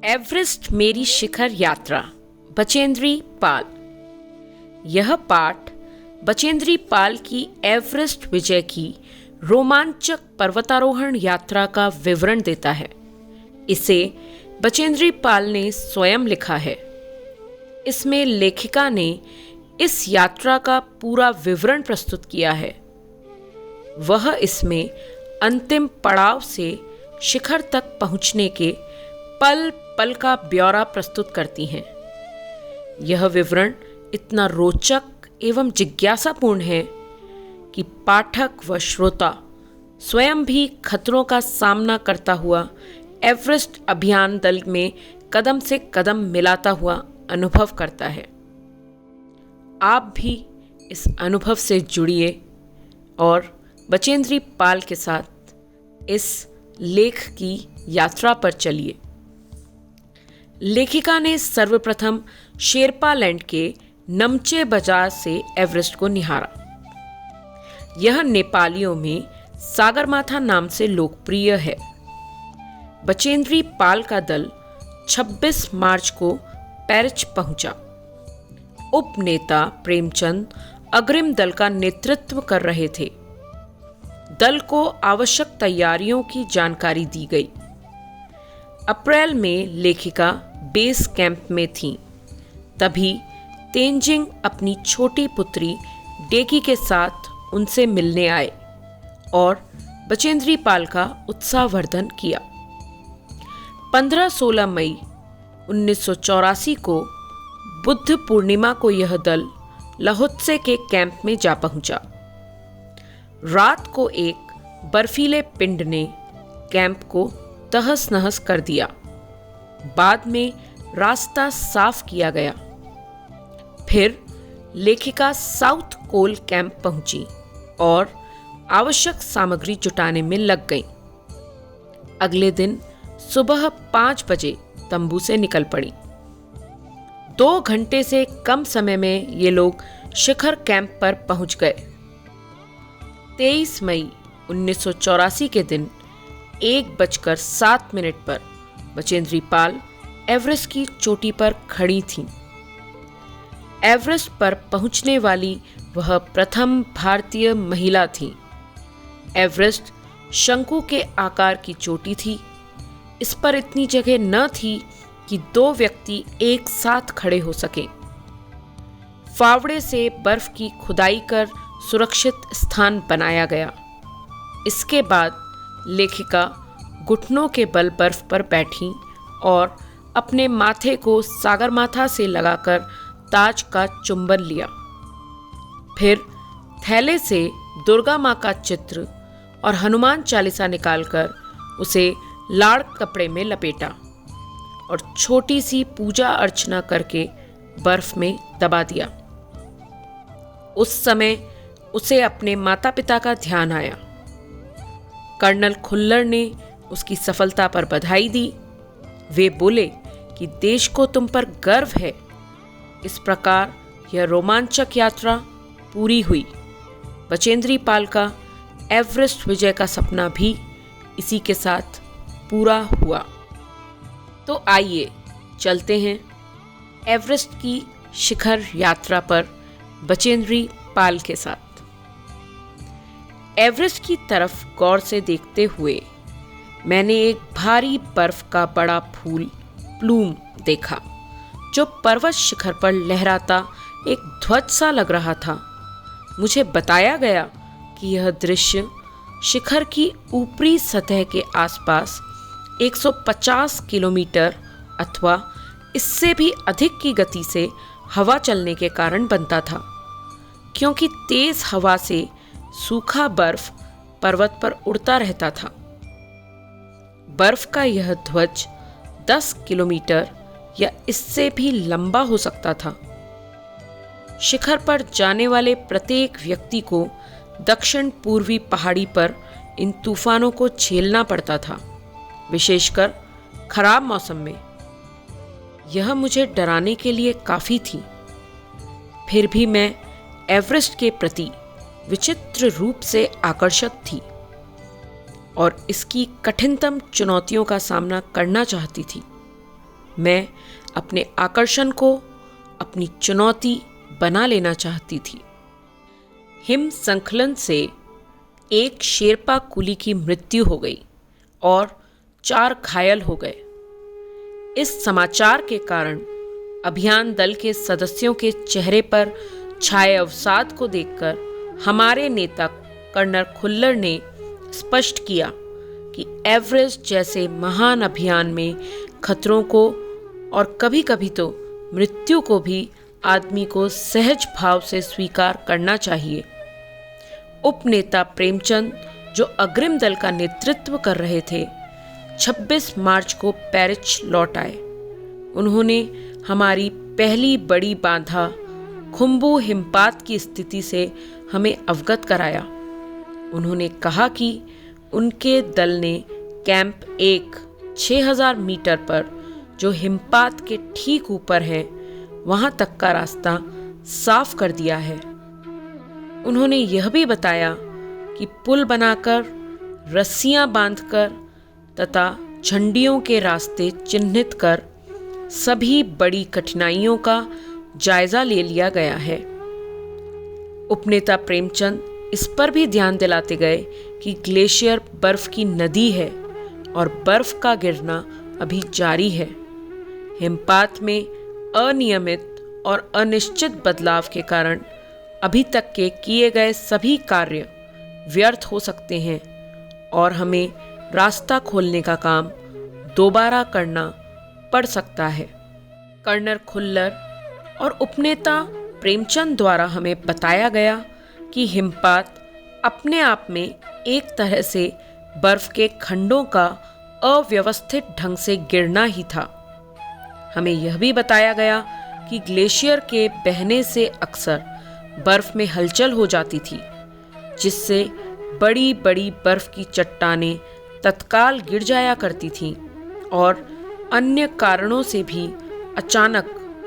Everest मेरी शिखर यात्रा, बचेंद्री पाल। यह पाठ बचेंद्री पाल की एवरेस्ट विजय की रोमांचक पर्वतारोहण यात्रा का विवरण देता है। इसे बचेंद्री पाल ने स्वयं लिखा है। इसमें लेखिका ने इस यात्रा का पूरा विवरण प्रस्तुत किया है। वह इसमें अंतिम पड़ाव से शिखर तक पहुंचने के पल पल का ब्यौरा प्रस्तुत करती हैं। यह विवरण इतना रोचक एवं जिज्ञासापूर्ण है कि पाठक व श्रोता स्वयं भी खतरों का सामना करता हुआ एवरेस्ट अभियान दल में कदम से कदम मिलाता हुआ अनुभव करता है। आप भी इस अनुभव से जुड़िए और बचेंद्री पाल के साथ इस लेख की यात्रा पर चलिए। लेखिका ने सर्वप्रथम शेरपा लैंड के नमचे बाजार से एवरेस्ट को निहारा। यह नेपालियों में सागरमाथा नाम से लोकप्रिय है। बचेंद्री पाल का दल 26 मार्च को पेरिच पहुंचा। उपनेता प्रेमचंद अग्रिम दल का नेतृत्व कर रहे थे। दल को आवश्यक तैयारियों की जानकारी दी गई। अप्रैल में लेखिका बेस कैंप में थीं। तभी तेंजिंग अपनी छोटी पुत्री डेकी के साथ उनसे मिलने आए और बचेंद्री पाल का उत्साहवर्धन किया। 15-16 मई 1984 को बुद्ध पूर्णिमा को यह दल लहोत्से के कैंप में जा पहुंचा। रात को एक बर्फीले पिंड ने कैंप को तहस नहस कर दिया। बाद में रास्ता साफ किया गया। फिर लेखिका साउथ कोल कैंप पहुंची और आवश्यक सामग्री जुटाने में लग गई। अगले दिन सुबह 5 बजे तंबू से निकल पड़ी। 2 घंटे से कम समय में ये लोग शिखर कैंप पर पहुंच गए। 23 मई 1984 के दिन 1:07 पर बचेंद्री पाल एवरेस्ट की चोटी पर खड़ी थीं। एवरेस्ट पर पहुंचने वाली वह प्रथम भारतीय महिला थीं। एवरेस्ट शंकु के आकार की चोटी थी। इस पर इतनी जगह न थी कि 2 व्यक्ति एक साथ खड़े हो सकें। फावड़े से बर्फ की खुदाई कर सुरक्षित स्थान बनाया गया। इसके बाद लेखिका घुटनों के बल बर्फ पर बैठी और अपने माथे को सागरमाथा से लगाकर ताज का चुंबन लिया। फिर थैले से दुर्गा माँ का चित्र और हनुमान चालीसा निकालकर उसे लाड़ कपड़े में लपेटा और छोटी सी पूजा अर्चना करके बर्फ में दबा दिया। उस समय उसे अपने माता पिता का ध्यान आया। कर्नल खुल्लर ने उसकी सफलता पर बधाई दी। वे बोले कि देश को तुम पर गर्व है। इस प्रकार यह रोमांचक यात्रा पूरी हुई। बचेंद्री पाल का एवरेस्ट विजय का सपना भी इसी के साथ पूरा हुआ। तो आइए चलते हैं एवरेस्ट की शिखर यात्रा पर बचेंद्री पाल के साथ। एवरेस्ट की तरफ गौर से देखते हुए मैंने एक भारी बर्फ का बड़ा फूल प्लूम देखा जो पर्वत शिखर पर लहराता एक ध्वज सा लग रहा था। मुझे बताया गया कि यह दृश्य शिखर की ऊपरी सतह के आसपास 150 किलोमीटर अथवा इससे भी अधिक की गति से हवा चलने के कारण बनता था, क्योंकि तेज हवा से सूखा बर्फ पर्वत पर उड़ता रहता था। बर्फ का यह ध्वज 10 किलोमीटर या इससे भी लंबा हो सकता था। शिखर पर जाने वाले प्रत्येक व्यक्ति को दक्षिण पूर्वी पहाड़ी पर इन तूफानों को झेलना पड़ता था, विशेषकर खराब मौसम में। यह मुझे डराने के लिए काफी थी। फिर भी मैं एवरेस्ट के प्रति विचित्र रूप से आकर्षक थी और इसकी कठिनतम चुनौतियों का सामना करना चाहती थी। मैं अपने आकर्षण को अपनी चुनौती बना लेना चाहती थी। हिम संखलन से एक शेरपा कुली की मृत्यु हो गई और 4 घायल हो गए। इस समाचार के कारण अभियान दल के सदस्यों के चेहरे पर छाए अवसाद को देखकर हमारे नेता कर्नल खुल्लर ने स्पष्ट किया कि एवरेस्ट जैसे महान अभियान में खतरों को और कभी-कभी तो मृत्यु को भी आदमी को सहज भाव से स्वीकार करना चाहिए। उपनेता प्रेमचंद, जो अग्रिम दल का नेतृत्व कर रहे थे, 26 मार्च को पेरिच लौट आए। उन्होंने हमारी पहली बड़ी बाधा खुम्बू हिमपात की स्थिति से हमें अवगत कराया। उन्होंने कहा कि उनके दल ने कैंप 1 6000 मीटर पर, जो हिमपात के ठीक ऊपर है, वहां तक का रास्ता साफ कर दिया है। उन्होंने यह भी बताया कि पुल बनाकर, रस्सियां बांधकर तथा झंडियों के रास्ते चिन्हित कर सभी बड़ी कठिनाइयों का जायजा ले लिया गया है। उपनेता प्रेमचंद इस पर भी ध्यान दिलाते गए कि ग्लेशियर बर्फ की नदी है और बर्फ का गिरना अभी जारी है। हिमपात में अनियमित और अनिश्चित बदलाव के कारण अभी तक के किए गए सभी कार्य व्यर्थ हो सकते हैं और हमें रास्ता खोलने का काम दोबारा करना पड़ सकता है। कर्नल खुल्लर और उपनेता प्रेमचंद द्वारा हमें बताया गया कि हिमपात अपने आप में एक तरह से बर्फ के खंडों का अव्यवस्थित ढंग से गिरना ही था। हमें यह भी बताया गया कि ग्लेशियर के बहने से अक्सर बर्फ में हलचल हो जाती थी, जिससे बड़ी बड़ी बर्फ की चट्टानें तत्काल गिर जाया करती थीं और अन्य कारणों से भी अचानक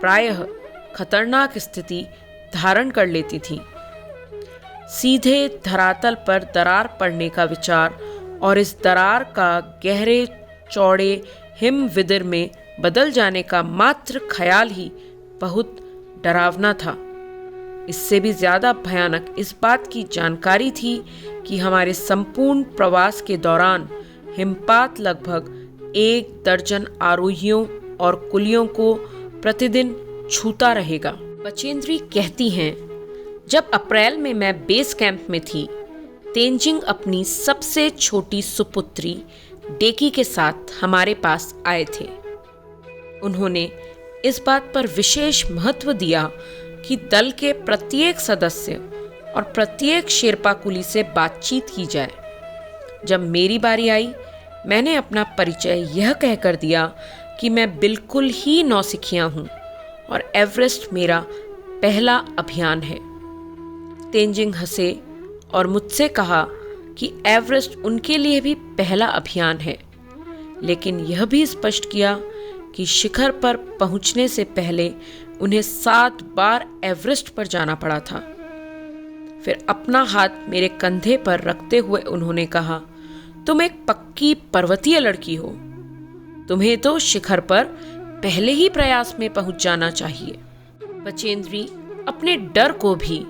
प्रायः खतरनाक स्थिति धारण कर लेती थीं। सीधे धरातल पर दरार पड़ने का विचार और इस दरार का गहरे चौड़े हिम विदर में बदल जाने का मात्र ख्याल ही बहुत डरावना था। इससे भी ज्यादा भयानक इस बात की जानकारी थी कि हमारे संपूर्ण प्रवास के दौरान हिमपात लगभग 1 दर्जन आरोहियों और कुलियों को प्रतिदिन छूता रहेगा। बचेंद्री कहती हैं, जब अप्रैल में मैं बेस कैंप में थी, तेंजिंग अपनी सबसे छोटी सुपुत्री डेकी के साथ हमारे पास आए थे। उन्होंने इस बात पर विशेष महत्व दिया कि दल के प्रत्येक सदस्य और प्रत्येक शेरपा कुली से बातचीत की जाए। जब मेरी बारी आई, मैंने अपना परिचय यह कहकर दिया कि मैं बिल्कुल ही नौसिखिया हूँ और एवरेस्ट मेरा पहला अभियान है। तेंजिंग हंसे और मुझसे कहा कि एवरेस्ट उनके लिए भी पहला अभियान है, लेकिन यह भी स्पष्ट किया कि शिखर पर पहुंचने से पहले उन्हें 7 बार एवरेस्ट पर जाना पड़ा था। फिर अपना हाथ मेरे कंधे पर रखते हुए उन्होंने कहा, तुम एक पक्की पर्वतीय लड़की हो, तुम्हें तो शिखर पर पहले ही प्रयास में पहुंच जाना चाहिए। बचेंद्री अपने डर को भी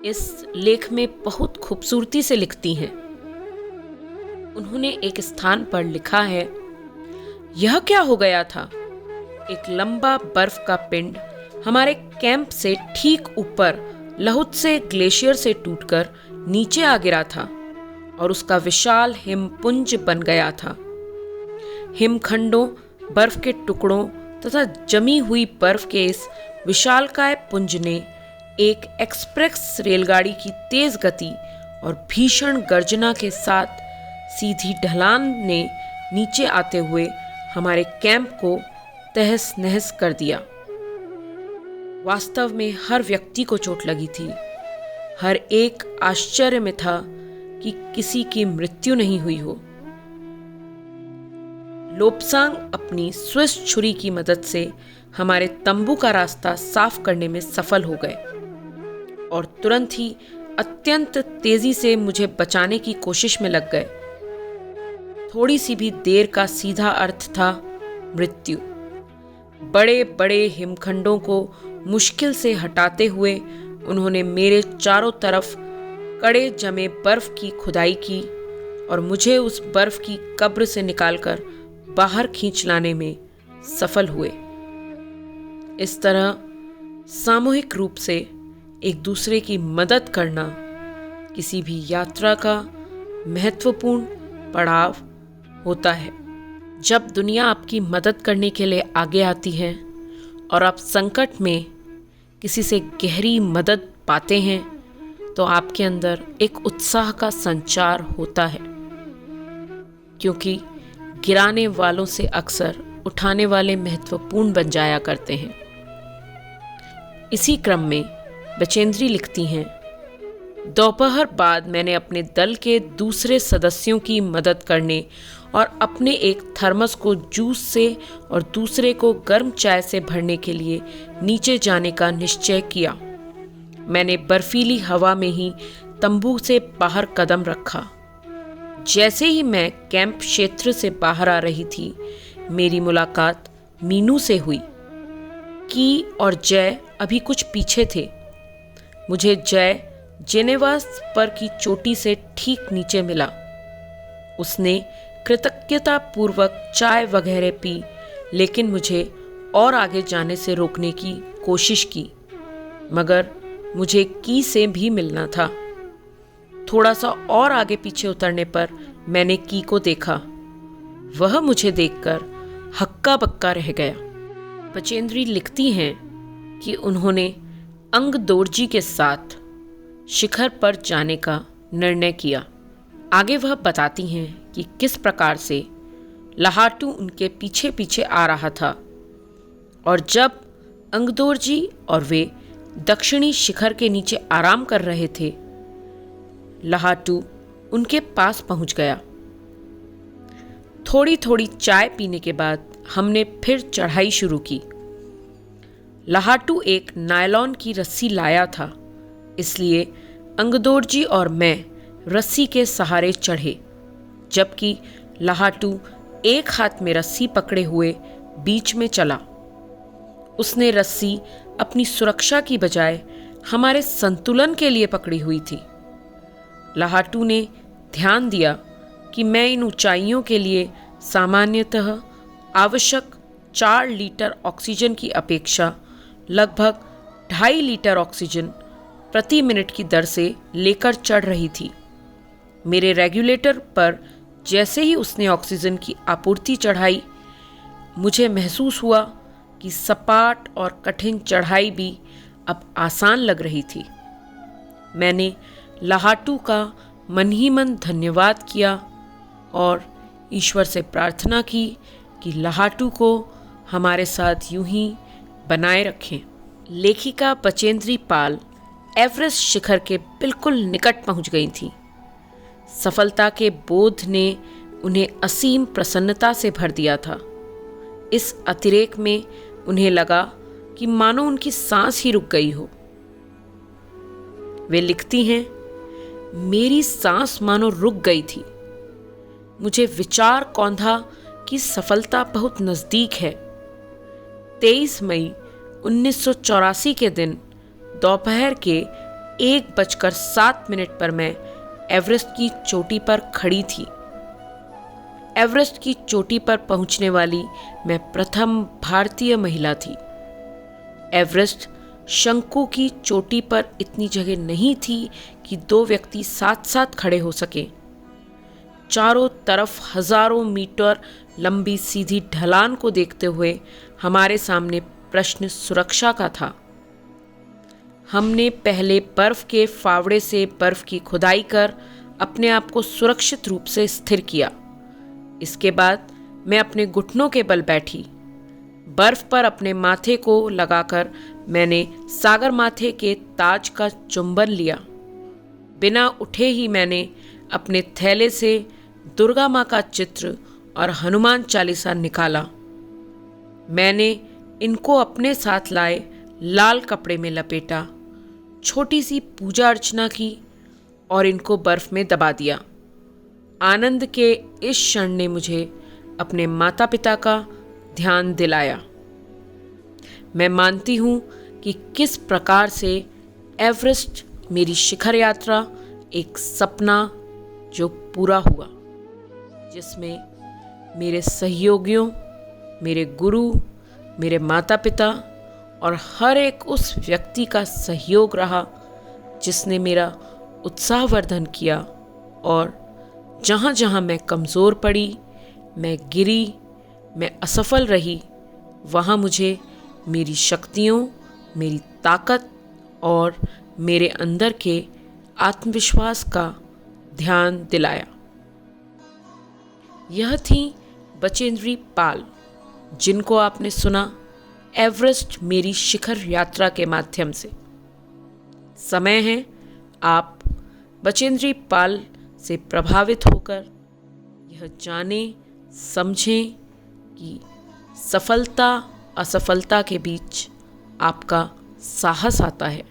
इस लेख में बहुत खूबसूरती से लिखती हैं। उन्होंने एक स्थान पर लिखा है, यह क्या हो गया था? एक लंबा बर्फ का पिंड हमारे कैंप से ठीक ऊपर लहुत्से ग्लेशियर से टूटकर नीचे आ गिरा था और उसका विशाल हिमपुंज बन गया था। हिमखंडों, बर्फ के टुकड़ों तथा जमी हुई बर्फ के इस विशालकाय पुंज ने एक एक्सप्रेस रेलगाड़ी की तेज गति और भीषण गर्जना के साथ सीधी ढलान ने नीचे आते हुए हमारे कैंप को तहस नहस कर दिया। वास्तव में हर व्यक्ति को चोट लगी थी। हर एक आश्चर्य में था कि किसी की मृत्यु नहीं हुई हो। लोब्सांग अपनी स्विस छुरी की मदद से हमारे तंबू का रास्ता साफ करने में सफल हो गए और तुरंत ही अत्यंत तेजी से मुझे बचाने की कोशिश में लग गए। थोड़ी सी भी देर का सीधा अर्थ था मृत्यु। बड़े बड़े हिमखंडों को मुश्किल से हटाते हुए उन्होंने मेरे चारों तरफ कड़े जमे बर्फ की खुदाई की और मुझे उस बर्फ की कब्र से निकालकर बाहर खींच लाने में सफल हुए। इस तरह सामूहिक रूप से एक दूसरे की मदद करना किसी भी यात्रा का महत्वपूर्ण पड़ाव होता है। जब दुनिया आपकी मदद करने के लिए आगे आती है और आप संकट में किसी से गहरी मदद पाते हैं तो आपके अंदर एक उत्साह का संचार होता है, क्योंकि गिराने वालों से अक्सर उठाने वाले महत्वपूर्ण बन जाया करते हैं। इसी क्रम में बचेंद्री लिखती हैं, दोपहर बाद मैंने अपने दल के दूसरे सदस्यों की मदद करने और अपने एक थर्मस को जूस से और दूसरे को गर्म चाय से भरने के लिए नीचे जाने का निश्चय किया। मैंने बर्फीली हवा में ही तंबू से बाहर कदम रखा। जैसे ही मैं कैंप क्षेत्र से बाहर आ रही थी, मेरी मुलाकात मीनू से हुई। की और जय अभी कुछ पीछे थे। मुझे जय जेनेवा पर की चोटी से ठीक नीचे मिला। उसने कृतज्ञता पूर्वक चाय वगैरह पी, लेकिन मुझे और आगे जाने से रोकने की कोशिश की, मगर मुझे की से भी मिलना था। थोड़ा सा और आगे पीछे उतरने पर मैंने की को देखा। वह मुझे देखकर हक्का बक्का रह गया। बचेंद्री लिखती हैं कि उन्होंने अंगदोर्जी के साथ शिखर पर जाने का निर्णय किया। आगे वह बताती हैं कि किस प्रकार से लहाटू उनके पीछे पीछे आ रहा था और जब अंगदोर्जी और वे दक्षिणी शिखर के नीचे आराम कर रहे थे, लहाटू उनके पास पहुंच गया। थोड़ी थोड़ी चाय पीने के बाद हमने फिर चढ़ाई शुरू की। लहाटू एक नायलॉन की रस्सी लाया था, इसलिए अंगदोर्जी और मैं रस्सी के सहारे चढ़े, जबकि लहाटू एक हाथ में रस्सी पकड़े हुए बीच में चला। उसने रस्सी अपनी सुरक्षा की बजाय हमारे संतुलन के लिए पकड़ी हुई थी। लहाटू ने ध्यान दिया कि मैं इन ऊंचाइयों के लिए सामान्यतः आवश्यक 4 लीटर ऑक्सीजन की अपेक्षा लगभग 2.5 लीटर ऑक्सीजन प्रति मिनट की दर से लेकर चढ़ रही थी। मेरे रेगुलेटर पर जैसे ही उसने ऑक्सीजन की आपूर्ति चढ़ाई, मुझे महसूस हुआ कि सपाट और कठिन चढ़ाई भी अब आसान लग रही थी। मैंने लहाटू का मन ही मन धन्यवाद किया और ईश्वर से प्रार्थना की कि लहाटू को हमारे साथ यूं ही बनाए रखें। लेखिका बचेंद्री पाल एवरेस्ट शिखर के बिल्कुल निकट पहुंच गई थी। सफलता के बोध ने उन्हें असीम प्रसन्नता से भर दिया था। इस अतिरेक में उन्हें लगा कि मानो उनकी सांस ही रुक गई हो। वे लिखती हैं, मेरी सांस मानो रुक गई थी। मुझे विचार कौंधा कि सफलता बहुत नज़दीक है। 23 मई 1984 के दिन दोपहर के 1:07 पर मैं एवरेस्ट की चोटी पर खड़ी थी। एवरेस्ट की चोटी पर पहुंचने वाली मैं प्रथम भारतीय महिला थी। एवरेस्ट शंकु की चोटी पर इतनी जगह नहीं थी कि 2 व्यक्ति साथ साथ खड़े हो सके। चारों तरफ हजारों मीटर लंबी सीधी ढलान को देखते हुए हमारे सामने प्रश्न सुरक्षा का था। हमने पहले बर्फ के फावड़े से बर्फ की खुदाई कर अपने आप को सुरक्षित रूप से स्थिर किया। इसके बाद मैं अपने घुटनों के बल बैठी। बर्फ पर अपने माथे को लगाकर मैंने सागर माथे के ताज का चुंबन लिया। बिना उठे ही मैंने अपने थैले से दुर्गा माँ का चित्र और हनुमान चालीसा निकाला। मैंने इनको अपने साथ लाए लाल कपड़े में लपेटा, छोटी सी पूजा अर्चना की और इनको बर्फ में दबा दिया। आनंद के इस क्षण ने मुझे अपने माता पिता का ध्यान दिलाया। मैं मानती हूँ कि किस प्रकार से एवरेस्ट मेरी शिखर यात्रा एक सपना जो पूरा हुआ, जिसमें मेरे सहयोगियों, मेरे गुरु, मेरे माता पिता और हर एक उस व्यक्ति का सहयोग रहा जिसने मेरा उत्साहवर्धन किया। और जहाँ जहाँ मैं कमज़ोर पड़ी, मैं गिरी, मैं असफल रही, वहाँ मुझे मेरी शक्तियों, मेरी ताकत और मेरे अंदर के आत्मविश्वास का ध्यान दिलाया। यह थी बचेंद्री पाल, जिनको आपने सुना एवरेस्ट मेरी शिखर यात्रा के माध्यम से। समय है आप बचेंद्री पाल से प्रभावित होकर यह जानें, समझें कि सफलता असफलता के बीच आपका साहस आता है।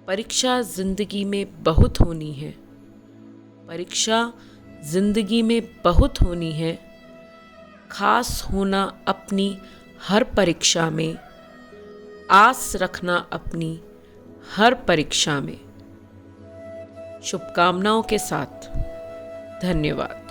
परीक्षा जिंदगी में बहुत होनी है, परीक्षा जिंदगी में बहुत होनी है, खास होना अपनी हर परीक्षा में, आस रखना अपनी हर परीक्षा में। शुभकामनाओं के साथ, धन्यवाद।